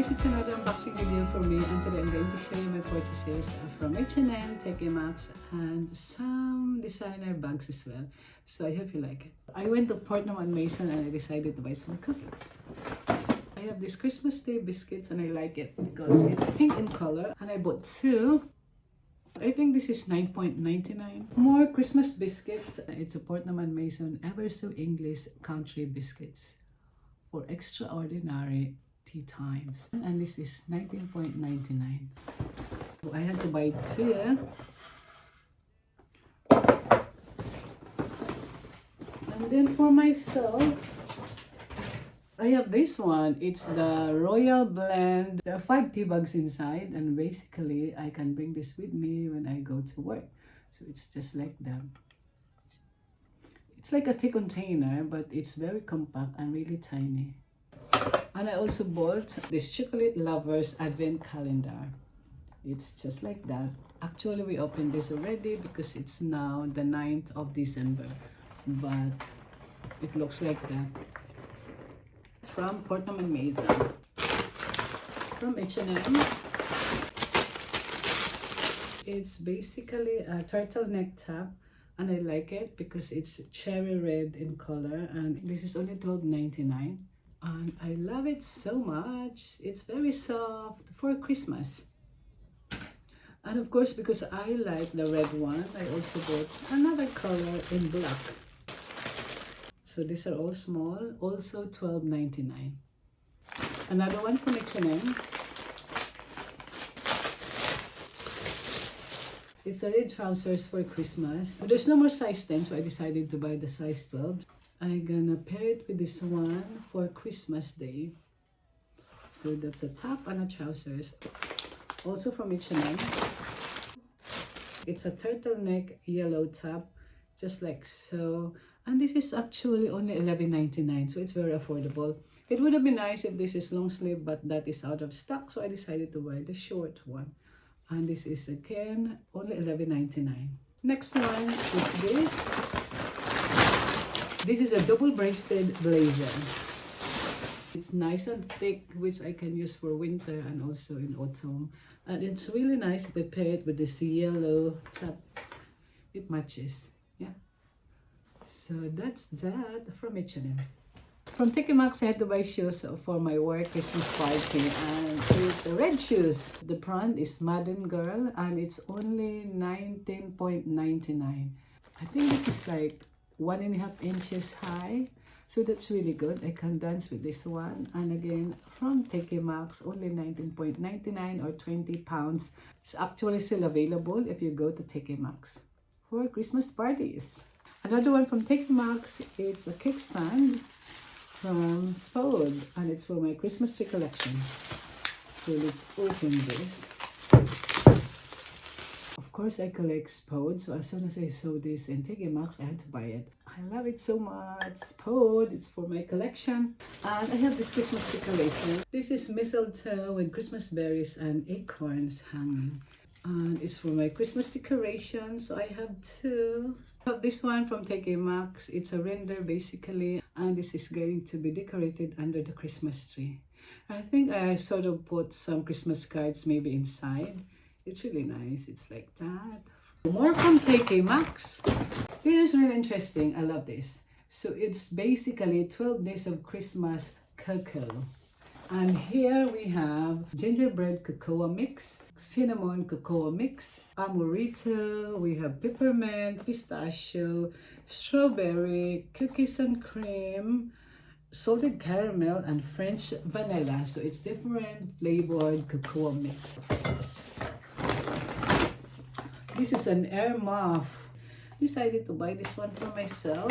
guys, it's another unboxing video for me, and today I'm going to show you my purchases from H&M, Maxx, and some designer bags as well. So I hope you like it. I went to Fortnum and Mason and I decided to buy some cookies. I have these Christmas Day biscuits and I like it because it's pink in color, and I bought two. I think this is 9.99. More Christmas biscuits. It's a Fortnum and Mason Ever So English Country Biscuits for extraordinary tea times, and this is 19.99. So I had to buy two. And then for myself, I have this one. It's the Royal Blend. There are 5 tea bags inside, and basically I can bring this with me when I go to work. So it's just like that. It's like a tea container, but it's very compact and really tiny. And I also bought this Chocolate Lovers Advent Calendar. It's just like that. Actually, we opened this already because it's now the 9th of December. But it looks like that. From Fortnum and Mason. From H&M. It's basically a turtleneck top. And I like it because it's cherry red in color. And this is only $12.99. And I love it so much. It's very soft for Christmas. And of course, because I like the red one, I also bought another color in black. So these are all small, also $12.99. Another one from H&M. It's a red trousers for Christmas. But there's no more size 10, so I decided to buy the size 12. I'm gonna pair it with this one for Christmas Day. So that's a top and a trousers. Also from H&M. It's a turtleneck yellow top, just like so. And this is actually only $11.99, so it's very affordable. It would have been nice if this is long sleeve, but that is out of stock, so I decided to buy the short one. And this is again only $11.99. Next one is this. This is a double-breasted blazer. It's nice and thick, which I can use for winter and also in autumn. And it's really nice if I pair it with this yellow top. It matches, yeah. So that's that from H&M. From Maxx, I had to buy shoes for my work Christmas party, and it's red shoes. The brand is Madden Girl, and it's only $19.99. I think it is like 1.5 inches high, so that's really good. I can dance with this one. And again, from Maxx, only $19.99 or 20 pounds. It's actually still available if you go to Maxx for Christmas parties. Another one from Maxx, it's a kickstand from Spode, and it's for my Christmas tree collection. So let's open this. Of course, I collect Spode, so as soon as I saw this in Maxx, I had to buy it. I love it so much. Spode, it's for my collection. And I have this Christmas decoration. This is mistletoe with Christmas berries and acorns hanging. And it's for my Christmas decoration, so I have two. I have this one from Maxx. It's a render basically, and this is going to be decorated under the Christmas tree. I think I sort of put some Christmas cards maybe inside. It's really nice. It's like that. More from Maxx. This is really interesting. I love this. So it's basically 12 days of Christmas cocoa. And here we have gingerbread cocoa mix, cinnamon cocoa mix, amorito, we have peppermint, pistachio, strawberry, cookies and cream, salted caramel, and French vanilla. So it's different flavored cocoa mix. This is an air muff. Decided to buy this one for myself.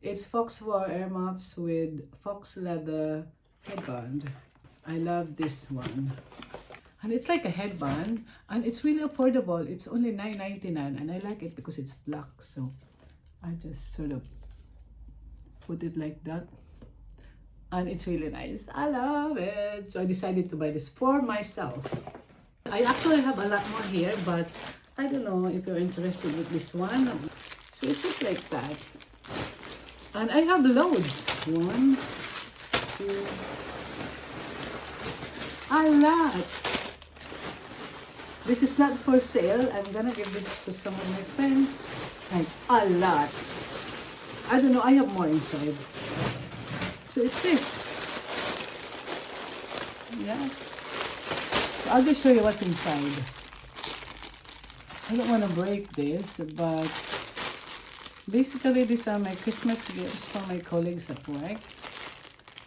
It's fox fur air muffs with fox leather headband. I love this one. And it's like a headband, and it's really affordable. It's only $9.99, and I like it because it's black. So I just sort of put it like that. And it's really nice. I love it. So I decided to buy this for myself. I actually have a lot more here, but I don't know if you're interested with this one. So it's just like that. And I have loads. 1, 2, A lot. This is not for sale. I'm gonna give this to some of my friends. Like a lot. I don't know, I have more inside. So it's this. Yeah. So I'll just show you what's inside. I don't want to break this, but basically these are my Christmas gifts for my colleagues at work.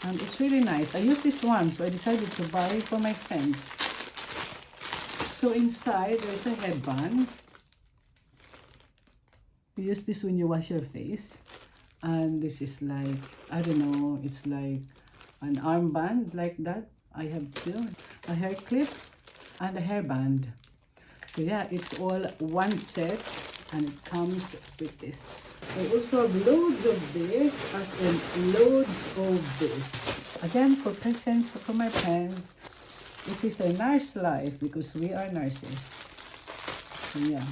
And it's really nice. I use this one, so I decided to buy it for my friends. So inside there's a headband. You use this when you wash your face. And this is like, I don't know, it's like an armband like that. I have two. A hair clip and a hairband. So yeah, it's all one set and it comes with this. I also have loads of this, as in loads of this. Again, for presents for my friends. This is a nurse life because we are nurses. So yeah.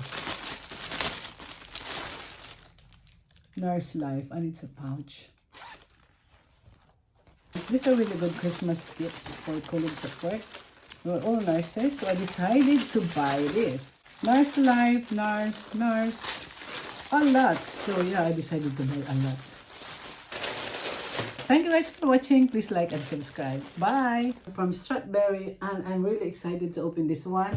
Nurse life, and it's a pouch. These are really good Christmas gifts for colleagues at work. We're all nurses, so I decided to buy this. Nurse life, nurse, a lot. So yeah, I decided to buy a lot. Thank you guys for watching. Please like and subscribe. Bye! From Strawberry, and I'm really excited to open this one.